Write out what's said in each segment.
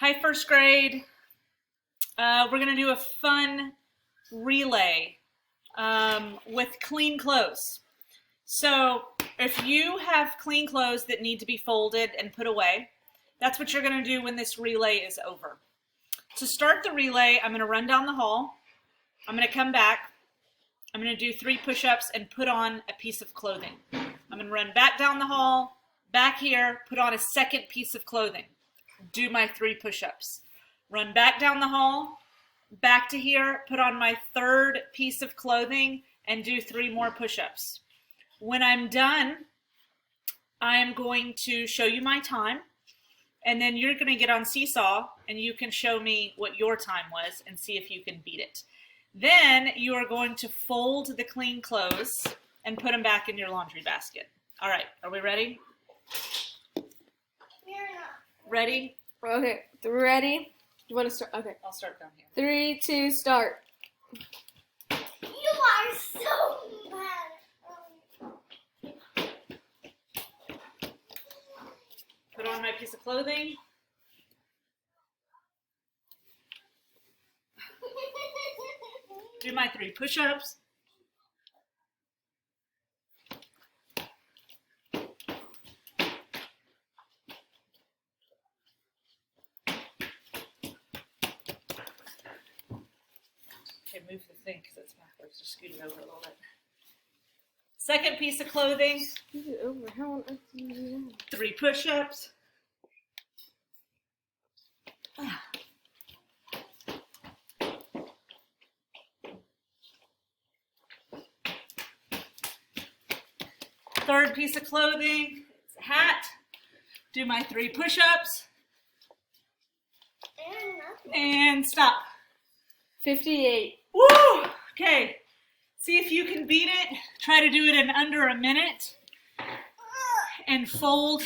Hi, first grade. We're going to do a fun relay with clean clothes. So if you have clean clothes that need to be folded and put away, that's what you're going to do when this relay is over. To start the relay, I'm going to run down the hall. I'm going to come back. I'm going to do 3 push-ups and put on a piece of clothing. I'm going to run back down the hall, back here, put on a second piece of clothing. Do my 3 push-ups. Run back down the hall, back to here, put on my 3rd piece of clothing, and do 3 more push-ups. When I'm done, I am going to show you my time, and then you're going to get on Seesaw, and you can show me what your time was and see if you can beat it. Then you are going to fold the clean clothes and put them back in your laundry basket. All right, are we ready? Ready? Okay, ready? You want to start? Okay. I'll start down here. 3, 2, start. You are so bad. Put on my piece of clothing. Do my 3 push-ups. Okay, move the thing because it's backwards. Just scoot it over a little bit. Second piece of clothing. Scoot it over. How on earth do you do that? 3 push-ups. Third piece of clothing. It's a hat. Do my 3 push-ups. And stop. 58. Woo! Okay. See if you can beat it. Try to do it in under a minute. And fold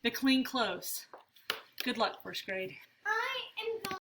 the clean clothes. Good luck, first grade.